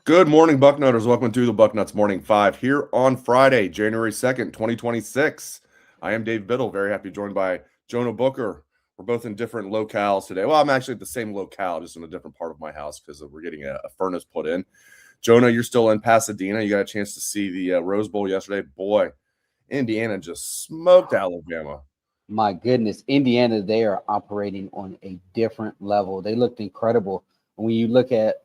Good morning, Bucknutters. Welcome to the Bucknuts Morning 5 here on Friday, January 2nd, 2026. I am Dave Biddle. Very happy joined by Jonah Booker. We're both in different locales today. Well, I'm actually at the same locale, just in a different part of my house because we're getting a furnace put in. Jonah, you're still in Pasadena. You got a chance to see the Rose Bowl yesterday. Boy, Indiana just smoked Alabama. My goodness, Indiana, they are operating on a different level. They looked incredible. When you look at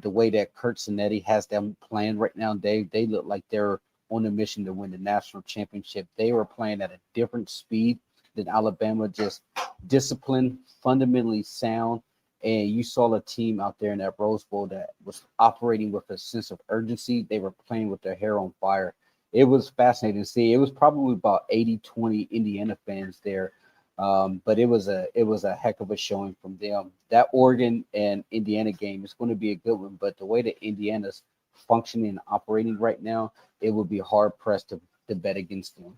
the way that Kurt Zanetti has them playing right now, they look like they're on a mission to win the national championship. They were playing at a different speed than Alabama, just disciplined, fundamentally sound. And you saw a team out there in that Rose Bowl that was operating with a sense of urgency. They were playing with their hair on fire. It was fascinating to see. It was probably about 80-20 Indiana fans there. But it was a heck of a showing from them. That Oregon and Indiana game is going to be a good one. But the way that Indiana's functioning and operating right now, it would be hard pressed to bet against them.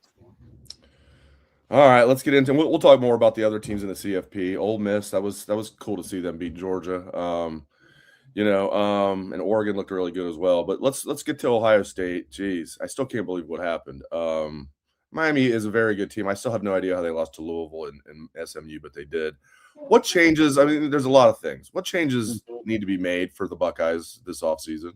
All right, let's get into. We'll talk more about the other teams in the CFP. Ole Miss, that was cool to see them beat Georgia. And Oregon looked really good as well. But let's get to Ohio State. Jeez, I still can't believe what happened. Miami is a very good team. I still have no idea how they lost to Louisville and SMU, but they did. What changes? I mean, there's a lot of things. What changes need to be made for the Buckeyes this offseason?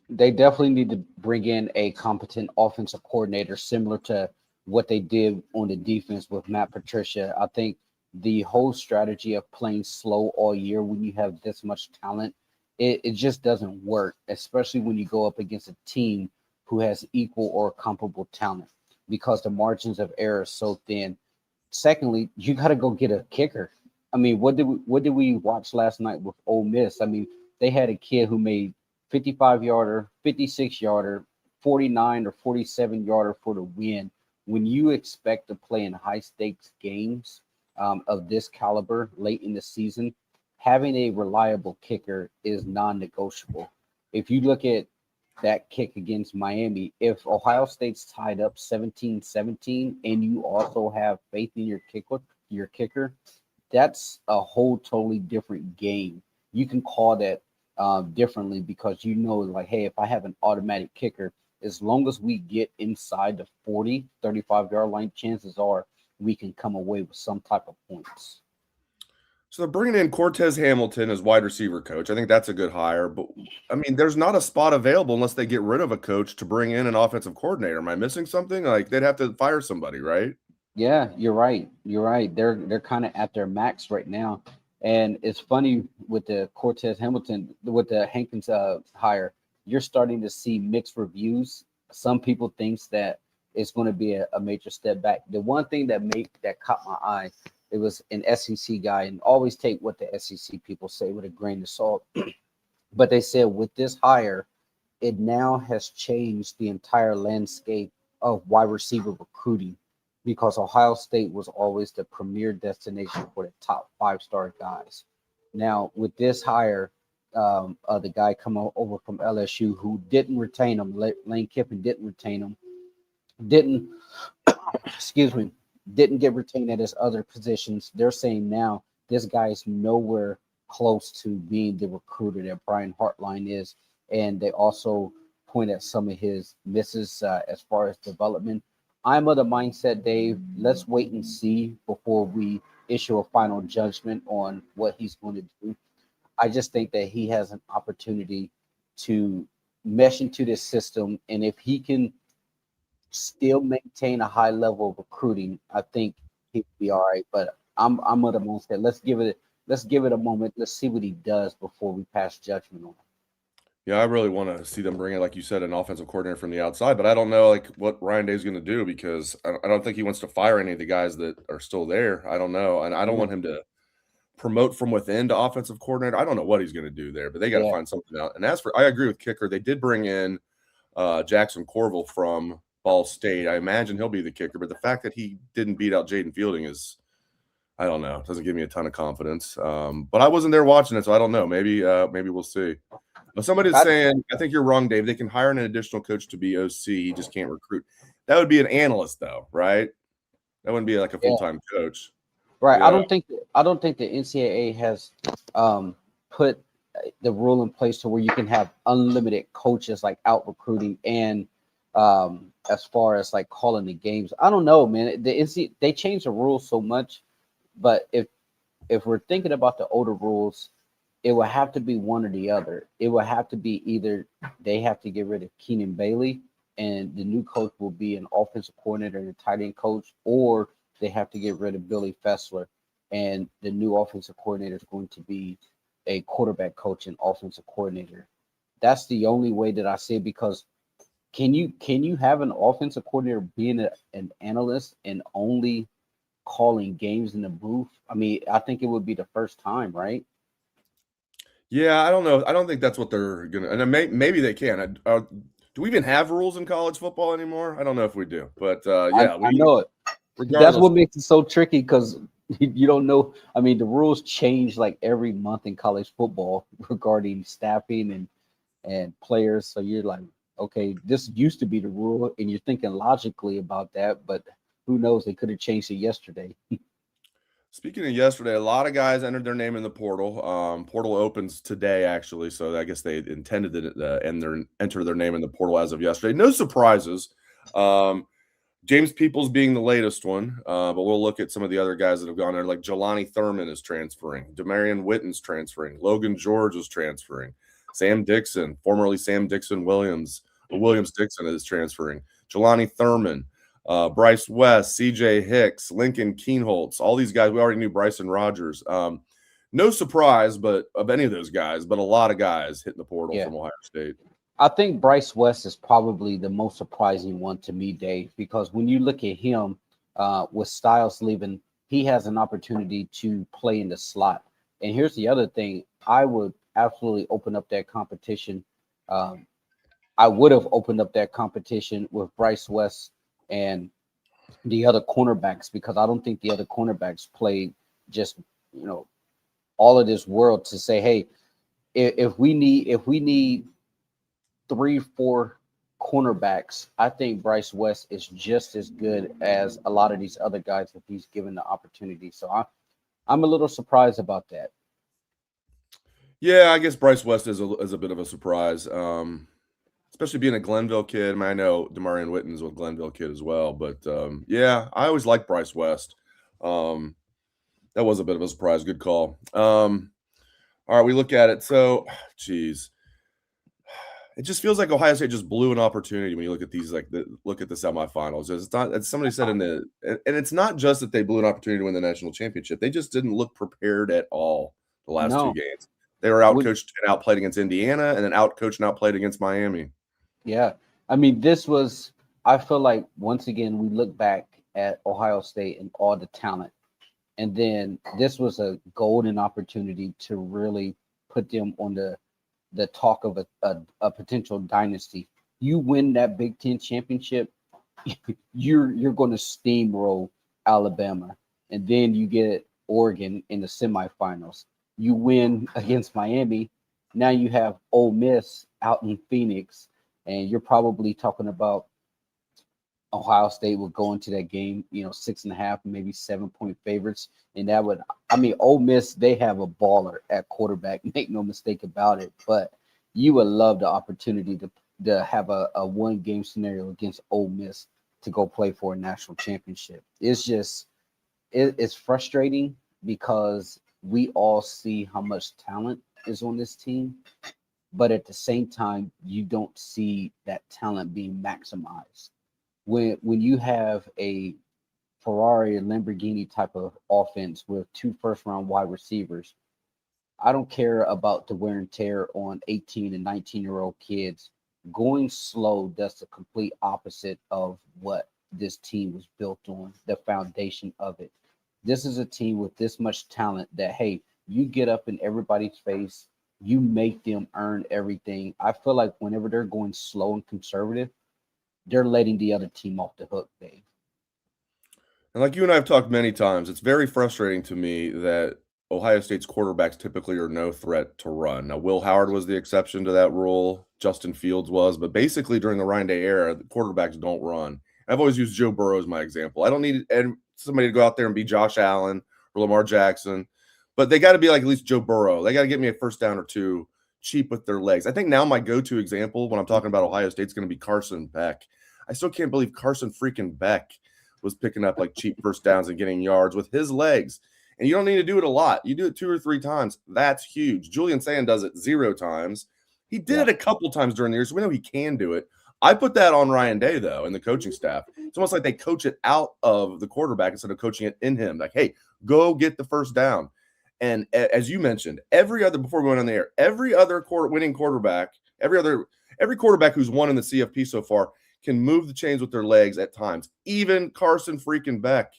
They definitely need to bring in a competent offensive coordinator similar to what they did on the defense with Matt Patricia. I think the whole strategy of playing slow all year when you have this much talent, it just doesn't work, especially when you go up against a team who has equal or comparable talent because the margins of error is so thin. Secondly, you got to go get a kicker. I mean, what did we watch last night with Ole Miss? I mean, they had a kid who made 55 yarder, 56 yarder, 49 or 47 yarder for the win. When you expect to play in high stakes games of this caliber late in the season, having a reliable kicker is non negotiable. If you look at that kick against Miami, if Ohio State's tied up 17-17 and you also have faith in your kicker, that's a whole totally different game. You can call that differently because you know, like, hey, if I have an automatic kicker, as long as we get inside the 40-35 yard line, chances are we can come away with some type of points. So they're bringing in Cortez Hamilton as wide receiver coach. I think that's a good hire. But I mean, there's not a spot available unless they get rid of a coach to bring in an offensive coordinator. Am I missing something? Like they'd have to fire somebody, right? Yeah, you're right. You're right. They're kind of at their max right now, and it's funny with the Cortez Hamilton with the Hankins hire. You're starting to see mixed reviews. Some people thinks that it's going to be a major step back. The one thing that caught my eye, it was an SEC guy, and always take what the SEC people say with a grain of salt. But they said with this hire, it now has changed the entire landscape of wide receiver recruiting because Ohio State was always the premier destination for the top 5 star guys. Now, with this hire, the guy coming over from LSU who didn't retain him, Lane Kiffin didn't retain him, didn't, excuse me, didn't get retained at his other positions. They're saying now this guy is nowhere close to being the recruiter that Brian Hartline is. And they also point at some of his misses as far as development. I'm of the mindset, Dave, let's wait and see before we issue a final judgment on what he's going to do. I just think that he has an opportunity to mesh into this system. And if he can still maintain a high level of recruiting, I think he'd be all right. But I'm of the mindset, let's give it a moment. Let's see what he does before we pass judgment on him. Yeah, I really want to see them bring in, like you said, an offensive coordinator from the outside, but I don't know like what Ryan Day's going to do because I don't think he wants to fire any of the guys that are still there. I don't know, and I don't want him to promote from within to offensive coordinator. I don't know what he's going to do there, but they got to Yeah, find something out. And as for, I agree with kicker. They did bring in Jackson Corville from Ball State. I imagine he'll be the kicker, but the fact that he didn't beat out Jaden Fielding is, I don't know, doesn't give me a ton of confidence. But I wasn't there watching it, so I don't know. Maybe we'll see. But somebody's I, saying, I think you're wrong, Dave. They can hire an additional coach to be OC. He just can't recruit. That would be an analyst, though, right? That wouldn't be like a full yeah. time coach. Right. I Yeah. don't think the NCAA has put the rule in place to where you can have unlimited coaches like out recruiting and as far as like calling the games. I don't know, man. They changed the rules so much, but if we're thinking about the older rules, it will have to be one or the other. It will have to be either they have to get rid of Keenan Bailey and the new coach will be an offensive coordinator and a tight end coach, or they have to get rid of Billy Fessler and the new offensive coordinator is going to be a quarterback coach and offensive coordinator. That's the only way that I see it, because can you have an offensive coordinator being an analyst and only calling games in the booth? I mean, I think it would be the first time, right? Yeah, I don't know. I don't think that's what they're gonna. And maybe they can. Do we even have rules in college football anymore? I don't know if we do, but yeah, I know it. That's regardless. what makes it so tricky, because you don't know. I mean, the rules change like every month in college football regarding staffing and players. So you're like, okay, this used to be the rule, and you're thinking logically about that, but who knows? They could have changed it yesterday. Speaking of yesterday, a lot of guys entered their name in the portal. Portal opens today, actually, so I guess they intended to enter their name in the portal as of yesterday. No surprises. James Peoples being the latest one, but we'll look at some of the other guys that have gone there. Like Jelani Thurman is transferring, Demarion Witten's transferring, Logan George is transferring, Sam Dixon, formerly Sam Dixon Williams Dixon is transferring, Jelani Thurman. Bryce West, CJ Hicks, Lincoln Keenholtz, all these guys. We already knew Bryson Rogers. No surprise, but of any of those guys, but a lot of guys hitting the portal from Ohio State. I think Bryce West is probably the most surprising one to me, Dave, because when you look at him with Styles leaving, he has an opportunity to play in the slot. And here's the other thing. I would absolutely open up that competition. I would have opened up that competition with Bryce West and the other cornerbacks, because I don't think the other cornerbacks played just, all of this world to say, hey, if we need 3-4 cornerbacks, I think Bryce West is just as good as a lot of these other guys if he's given the opportunity. So I'm a little surprised about that. Yeah, I guess Bryce West is a bit of a surprise. Especially being a Glenville kid. I mean, I know Demarion Witten's a Glenville kid as well, but yeah, I always liked Bryce West. That was a bit of a surprise. Good call. All right, we look at it. So, geez, it just feels like Ohio State just blew an opportunity when you look at these, look at the semifinals. It's not, as somebody said and it's not just that they blew an opportunity to win the national championship. They just didn't look prepared at all the last two games. They were outcoached and outplayed against Indiana, and then outcoached and outplayed against Miami. Yeah. I mean, I feel like once again, we look back at Ohio State and all the talent. And then this was a golden opportunity to really put them on the talk of a potential dynasty. You win that Big Ten championship, you're going to steamroll Alabama. And then you get Oregon in the semifinals. You win against Miami. Now you have Ole Miss out in Phoenix. And you're probably talking about Ohio State will go into that game, 6.5, maybe 7-point favorites. And that would, Ole Miss, they have a baller at quarterback, make no mistake about it. But you would love the opportunity to have a one-game scenario against Ole Miss to go play for a national championship. It's just, it's frustrating because we all see how much talent is on this team. But at the same time, you don't see that talent being maximized. When you have a Ferrari and Lamborghini type of offense with 2 first-round wide receivers, I don't care about the wear and tear on 18 and 19-year-old kids. Going slow does the complete opposite of what this team was built on, the foundation of it. This is a team with this much talent that, hey, you get up in everybody's face, you make them earn everything. I feel like whenever they're going slow and conservative, they're letting the other team off the hook, Dave. And like you and I have talked many times, it's very frustrating to me that Ohio State's quarterbacks typically are no threat to run. Now, Will Howard was the exception to that rule. Justin Fields was. But basically, during the Ryan Day era, the quarterbacks don't run. I've always used Joe Burrow as my example. I don't need somebody to go out there and be Josh Allen or Lamar Jackson. but they got to be like at least Joe Burrow. They got to get me a first down or two cheap with their legs. I think now my go-to example when I'm talking about Ohio State's going to be Carson Beck. I still can't believe Carson freaking Beck was picking up like cheap first downs and getting yards with his legs. And you don't need to do it a lot. You do it 2 or 3 times. That's huge. Julian Sand does it 0 times. He did it a couple times during the year, so we know he can do it. I put that on Ryan Day, though, and the coaching staff. It's almost like they coach it out of the quarterback instead of coaching it in him. Like, hey, go get the first down. And as you mentioned, before we went on the air, every other winning quarterback, every quarterback who's won in the CFP so far can move the chains with their legs at times, even Carson freaking Beck.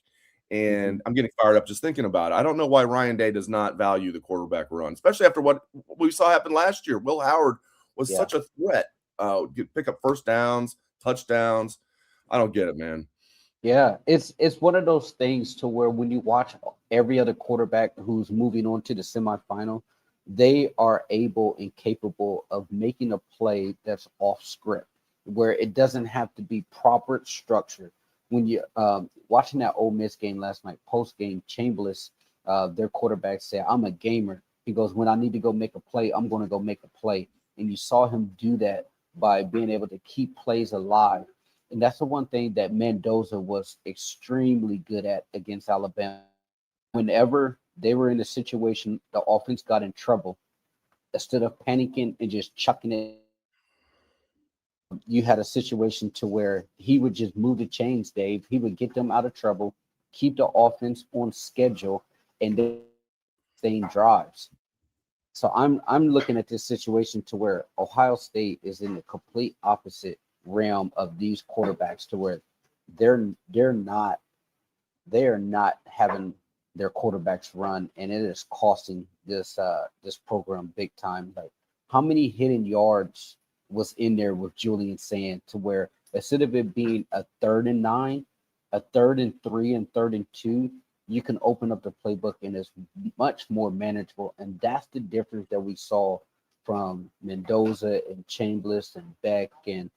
And I'm getting fired up just thinking about it. I don't know why Ryan Day does not value the quarterback run, especially after what we saw happen last year. Will Howard was such a threat. Pick up first downs, touchdowns. I don't get it, man. Yeah, it's one of those things to where when you watch every other quarterback who's moving on to the semifinal, they are able and capable of making a play that's off script, where it doesn't have to be proper structure. When you watching that Ole Miss game last night, post game, Chambliss, their quarterback said, "I'm a gamer." He goes, "When I need to go make a play, I'm going to go make a play," and you saw him do that by being able to keep plays alive. And that's the one thing that Mendoza was extremely good at against Alabama. Whenever they were in a situation, the offense got in trouble. Instead of panicking and just chucking it, you had a situation to where he would just move the chains, Dave. He would get them out of trouble, keep the offense on schedule, and then staying drives. So I'm looking at this situation to where Ohio State is in the complete opposite realm of these quarterbacks, to where they're not having their quarterbacks run, and it is costing this program big time. Like, how many hidden yards was in there with Julian Sand, to where instead of it being a 3rd and 9, a 3rd and 3 and 3rd and 2, you can open up the playbook and it's much more manageable. And that's the difference that we saw from Mendoza and Chambliss and Beck and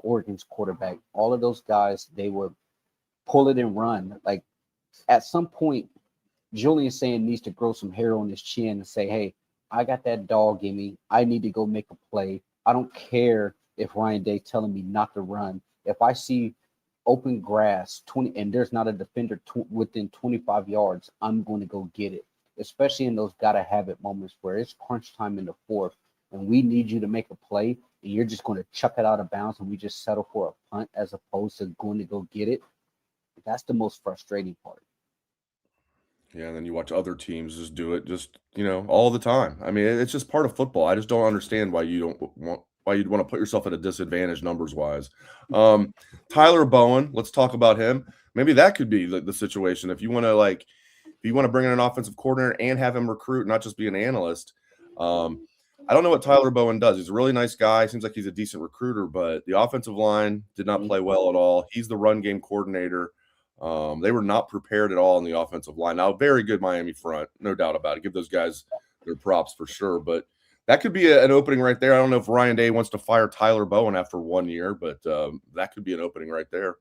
Oregon's quarterback. All of those guys, they would pull it and run. Like, at some point, Julian Sand needs to grow some hair on his chin and say, "Hey, I got that dog in me. I need to go make a play. I don't care if Ryan Day telling me not to run. If I see open grass 20 and there's not a defender within 25 yards, I'm going to go get it." Especially in those gotta have it moments where it's crunch time in the 4th and we need you to make a play and you're just going to chuck it out of bounds and we just settle for a punt as opposed to going to go get it. That's the most frustrating part. Yeah, and then you watch other teams just do it all the time. I mean, it's just part of football. I just don't understand why you'd want to put yourself at a disadvantage numbers wise. Tyler Bowen, let's talk about him. Maybe that could be the situation if you want to bring in an offensive coordinator and have him recruit, not just be an analyst. I don't know what Tyler Bowen does. He's a really nice guy. Seems like he's a decent recruiter, but the offensive line did not play well at all. He's the run game coordinator. They were not prepared at all on the offensive line. Now, very good Miami front, no doubt about it. Give those guys their props for sure. But that could be an opening right there. I don't know if Ryan Day wants to fire Tyler Bowen after 1 year, but that could be an opening right there.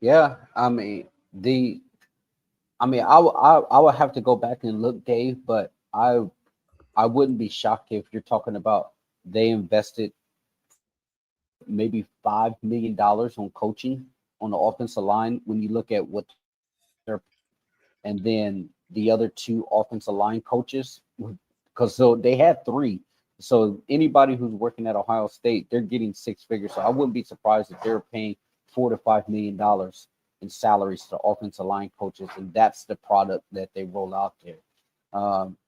Yeah, I would have to go back and look, Dave, but I wouldn't be shocked if you're talking about they invested maybe $5 million on coaching on the offensive line when you look at what they're, and then the other 2 offensive line coaches, because so they had 3. So anybody who's working at Ohio State, they're getting 6 figures. So I wouldn't be surprised if they're paying $4 to $5 million in salaries to offensive line coaches, and that's the product that they roll out there.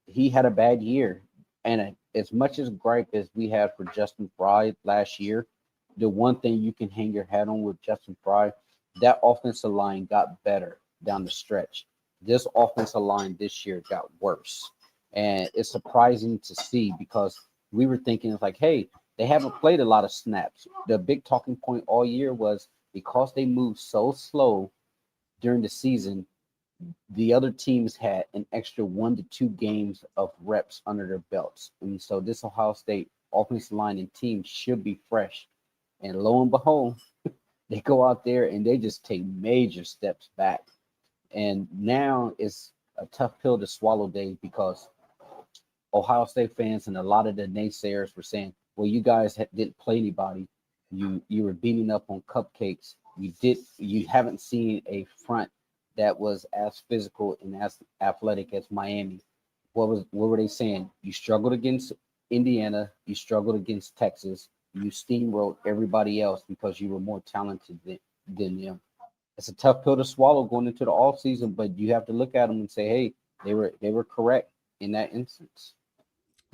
He had a bad year, and as much as gripe as we had for Justin Fry last year, the one thing you can hang your hat on with Justin Fry, that offensive line got better down the stretch. This offensive line this year got worse, and it's surprising to see because we were thinking it's like, hey, they haven't played a lot of snaps. The big talking point all year was because they moved so slow during the season, the other teams had an extra 1 to 2 games of reps under their belts. And so this Ohio State offensive line and team should be fresh. And lo and behold, they go out there and they just take major steps back. And now it's a tough pill to swallow, Dave, because Ohio State fans and a lot of the naysayers were saying, "Well, you guys didn't play anybody. You were beating up on cupcakes. You haven't seen a front that was as physical and as athletic as Miami." What were they saying? You struggled against Indiana. You struggled against Texas. You steamrolled everybody else because you were more talented than them. It's a tough pill to swallow going into the off season, but you have to look at them and say, "Hey, they were correct in that instance."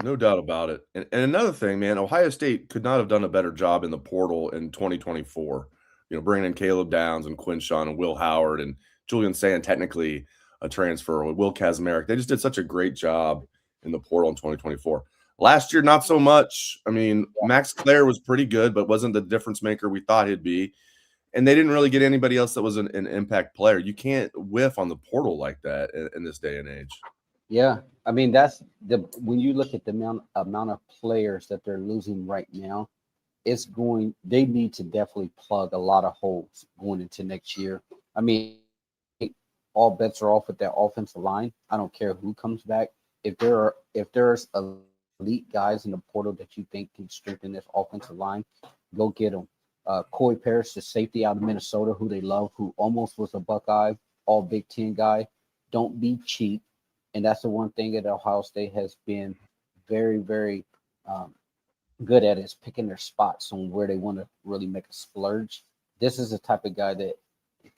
No doubt about it. And another thing, man, Ohio State could not have done a better job in the portal in 2024. Bringing in Caleb Downs and Quinshawn and Will Howard and Julian Sand, technically a transfer, with Will Kazmarek. They just did such a great job in the portal in 2024. Last year, not so much. I mean, Max Clare was pretty good, but wasn't the difference maker we thought he'd be. And they didn't really get anybody else that was an impact player. You can't whiff on the portal like that in this day and age. Yeah, I mean that's when you look at the amount of players that they're losing right now, they need to definitely plug a lot of holes going into next year. I mean, all bets are off with that offensive line. I don't care who comes back. If there's elite guys in the portal that you think can strengthen this offensive line, go get them. Corey Parrish, the safety out of Minnesota, who they love, who almost was a Buckeye, all Big Ten guy. Don't be cheap. And that's the one thing that Ohio State has been very, very good at, is picking their spots on where they want to really make a splurge. This is the type of guy that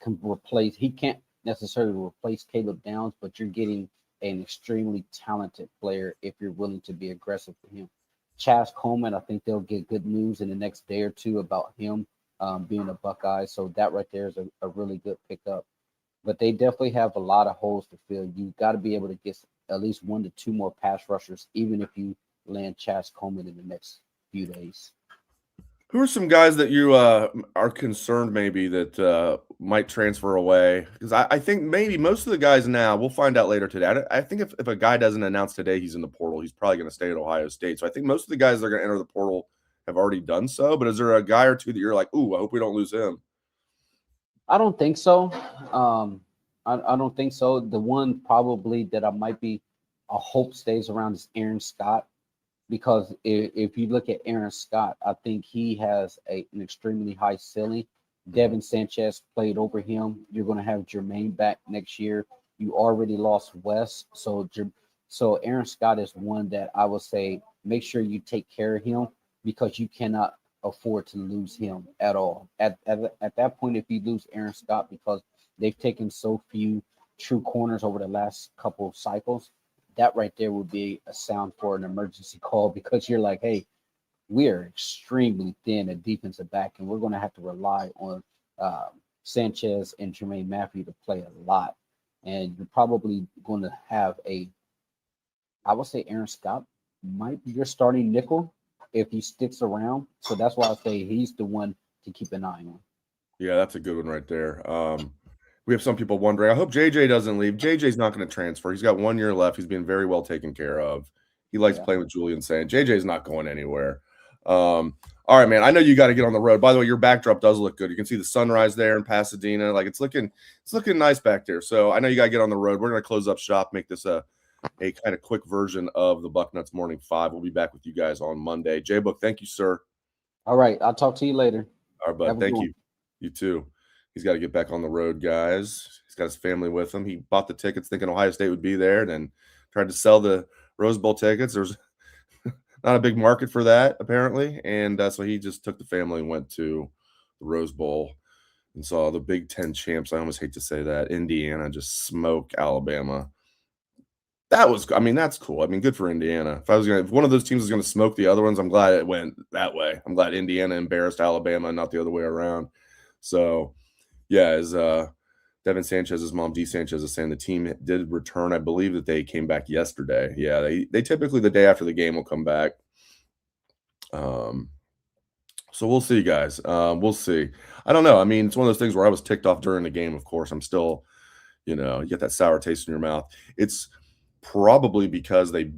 can replace. He can't necessarily replace Caleb Downs, but you're getting an extremely talented player if you're willing to be aggressive for him. Chaz Coleman, I think they'll get good news in the next day or two about him being a Buckeye. So that right there is a really good pickup. But they definitely have a lot of holes to fill. You got to be able to get at least 1 to 2 more pass rushers, even if you land Chaz Coleman in the next few days. Who are some guys that you are concerned maybe that might transfer away? Because I think maybe most of the guys now, we'll find out later today. I think if a guy doesn't announce today he's in the portal, he's probably going to stay at Ohio State. So I think most of the guys that are going to enter the portal have already done so. But is there a guy or two that you're like, ooh, I hope we don't lose him? I don't think so. I don't think so. The one probably that I might be a hope stays around is Aaron Scott, because if you look at Aaron Scott, I think he has an extremely high ceiling. Devin Sanchez played over him. You're going to have Jermaine back next year. You already lost Wes, so Aaron Scott is one that I would say make sure you take care of him, because you cannot afford to lose him at all. At that point, if you lose Aaron Scott, because they've taken so few true corners over the last couple of cycles, that right there would be a sound for an emergency call, because you're like, hey, we are extremely thin at defensive back, and we're going to have to rely on Sanchez and Jermaine Matthew to play a lot. And you're probably going to have I would say Aaron Scott might be your starting nickel if he sticks around. So that's why I say he's the one to keep an eye on. Yeah, that's a good one right there. We have some people wondering, I hope JJ doesn't leave. JJ's not going to transfer. He's got 1 year left. He's being very well taken care of. He likes playing with Julian Sand. JJ's not going anywhere. All right, man. I know you got to get on the road. By the way, your backdrop does look good. You can see the sunrise there in Pasadena. Like it's looking nice back there. So I know you got to get on the road. We're going to close up shop, make this a kind of quick version of the Bucknuts Morning 5. We'll be back with you guys on Monday. J-Book, thank you, sir. All right. I'll talk to you later. All right, bud. Thank you. You too. He's got to get back on the road, guys. He's got his family with him. He bought the tickets thinking Ohio State would be there, and then tried to sell the Rose Bowl tickets. There's not a big market for that, apparently. And so he just took the family and went to the Rose Bowl and saw the Big Ten champs. I almost hate to say that. Indiana just smoke Alabama. That's cool. I mean, good for Indiana. If one of those teams is going to smoke the other ones, I'm glad it went that way. I'm glad Indiana embarrassed Alabama and not the other way around. So, yeah, as Devin Sanchez's mom, Dee Sanchez, is saying, the team did return. I believe that they came back yesterday. Yeah, they typically the day after the game will come back. So we'll see, guys. We'll see. I don't know. I mean, it's one of those things where I was ticked off during the game. Of course, I'm still, you get that sour taste in your mouth. It's probably because they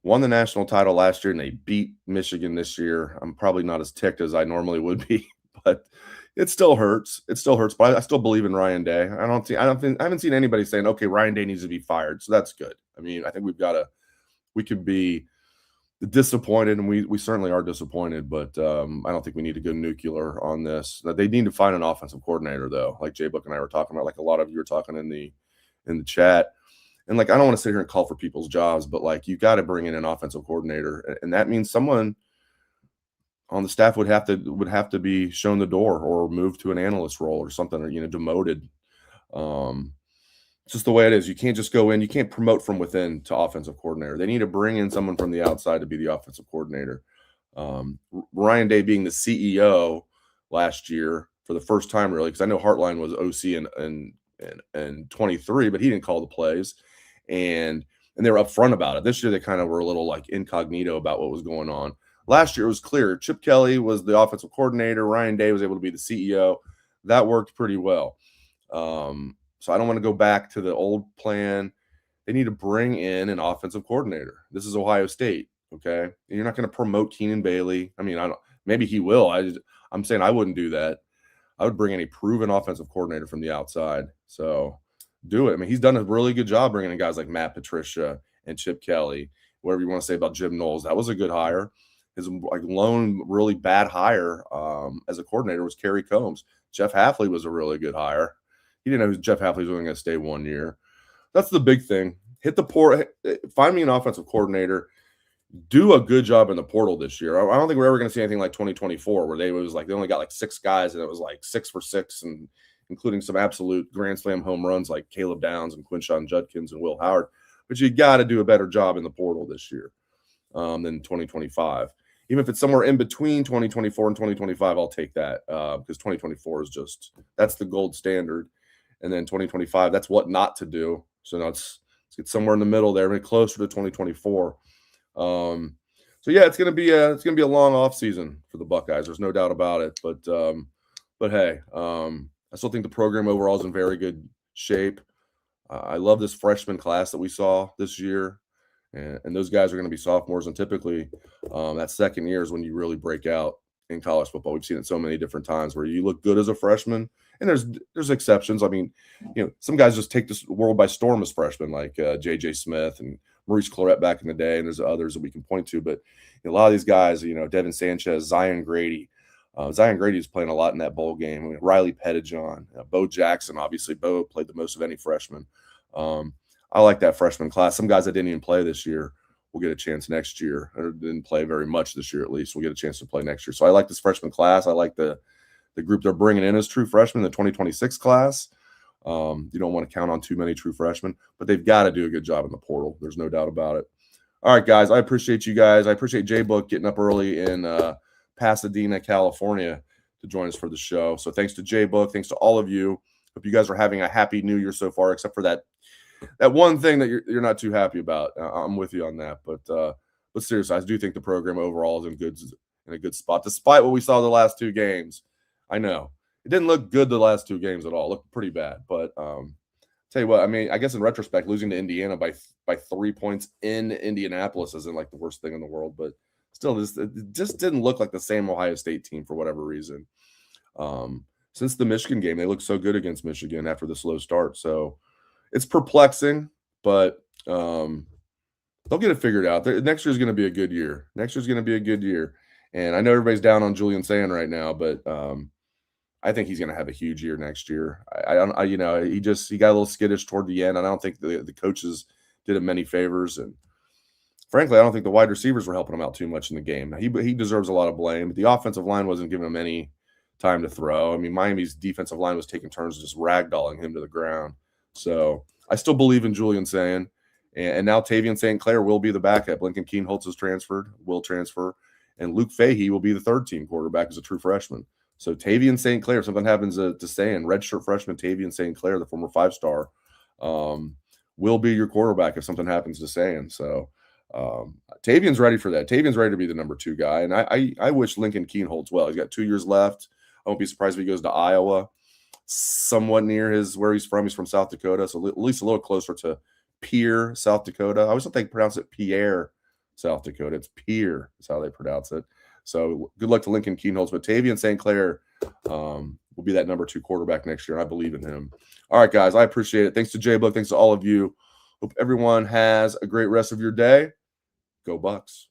won the national title last year and they beat Michigan this year. I'm probably not as ticked as I normally would be, but It still hurts. It still hurts, but I still believe in Ryan Day. I haven't seen anybody saying, okay, Ryan Day needs to be fired. So that's good. I mean, I think we could be disappointed, and we certainly are disappointed, but I don't think we need to go nuclear on this. They need to find an offensive coordinator, though, like Jay Book and I were talking about, like a lot of you were talking in the chat. And like, I don't want to sit here and call for people's jobs, but like, you got to bring in an offensive coordinator, and that means someone on the staff would have to be shown the door or moved to an analyst role or something, or demoted. It's just the way it is. You can't just go in. You can't promote from within to offensive coordinator. They need to bring in someone from the outside to be the offensive coordinator. Ryan Day being the CEO last year for the first time, really, because I know Hartline was OC in 23, but he didn't call the plays, and they were upfront about it. This year, they kind of were a little like incognito about what was going on. Last year, it was clear. Chip Kelly was the offensive coordinator. Ryan Day was able to be the CEO. That worked pretty well. So I don't want to go back to the old plan. They need to bring in an offensive coordinator. This is Ohio State, okay? And you're not going to promote Keenan Bailey. I mean, maybe he will. I'm saying I wouldn't do that. I would bring in a proven offensive coordinator from the outside. So do it. I mean, he's done a really good job bringing in guys like Matt Patricia and Chip Kelly. Whatever you want to say about Jim Knowles, that was a good hire. His like lone really bad hire as a coordinator was Kerry Combs. Jeff Hafley was a really good hire. He didn't know Jeff Hafley was only going to stay 1 year. That's the big thing. Hit the portal. Find me an offensive coordinator. Do a good job in the portal this year. I don't think we're ever going to see anything like 2024 where they only got like 6 guys and it was like 6 for 6, and including some absolute grand slam home runs like Caleb Downs and Quinshon Judkins and Will Howard. But you got to do a better job in the portal this year than 2025. Even if it's somewhere in between 2024 and 2025, I'll take that because 2024 is that's the gold standard. And then 2025, that's what not to do. So now let's get somewhere in the middle there, maybe closer to 2024. So yeah, it's gonna be a long off season for the Buckeyes. There's no doubt about it. But hey, I still think the program overall is in very good shape. I love this freshman class that we saw this year. And those guys are going to be sophomores, and typically that second year is when you really break out in college football. We've seen it so many different times where you look good as a freshman, and there's exceptions. I mean, some guys just take this world by storm as freshmen, like J.J. Smith and Maurice Clarett back in the day, and there's others that we can point to. But a lot of these guys, Devin Sanchez, Zion Grady. Zion Grady is playing a lot in that bowl game. I mean, Riley Pettijohn, Bo Jackson. Obviously, Bo played the most of any freshman. I like that freshman class. Some guys that didn't even play this year will get a chance next year, or didn't play very much this year at least, will get a chance to play next year. So I like this freshman class. I like the group they're bringing in as true freshmen, the 2026 class. You don't want to count on too many true freshmen, but they've got to do a good job in the portal. There's no doubt about it. All right, guys, I appreciate you guys. I appreciate J-Book getting up early in Pasadena, California to join us for the show. So thanks to J-Book. Thanks to all of you. Hope you guys are having a happy new year so far, except for that one thing that you're not too happy about. I'm with you on that, but seriously, I do think the program overall is in a good spot, despite what we saw the last 2 games. I know it didn't look good the last 2 games at all. It looked pretty bad, but tell you what, I mean, I guess in retrospect, losing to Indiana by 3 points in Indianapolis isn't like the worst thing in the world, but still, it just didn't look like the same Ohio State team for whatever reason. Since the Michigan game, they looked so good against Michigan after the slow start, so. It's perplexing, but they'll get it figured out. Next year is going to be a good year. And I know everybody's down on Julian Sand right now, but I think he's going to have a huge year next year. He got a little skittish toward the end. And I don't think the coaches did him many favors. And frankly, I don't think the wide receivers were helping him out too much in the game. He deserves a lot of blame. But the offensive line wasn't giving him any time to throw. I mean, Miami's defensive line was taking turns just ragdolling him to the ground. So I still believe in Julian Sand, and now Tavian St. Clair will be the backup. Lincoln Keenholz will transfer, and Luke Fahey will be the third-team quarterback as a true freshman. So Tavian St. Clair, if something happens to Sand, redshirt freshman Tavian St. Clair, the former 5-star, will be your quarterback if something happens to Sand. So Tavian's ready for that. Tavian's ready to be the number 2 guy, and I wish Lincoln Keenholz well. He's got 2 years left. I won't be surprised if he goes to Iowa. Somewhat near where he's from. He's from South Dakota, so at least a little closer to Pierre, South Dakota. I always thought they pronounce it Pierre, South Dakota. It's Pierre is how they pronounce it. So good luck to Lincoln Keenholz. But Tavian St. Clair, will be that number 2 quarterback next year. And I believe in him. All right, guys, I appreciate it. Thanks to Jay Book. Thanks to all of you. Hope everyone has a great rest of your day. Go Bucks.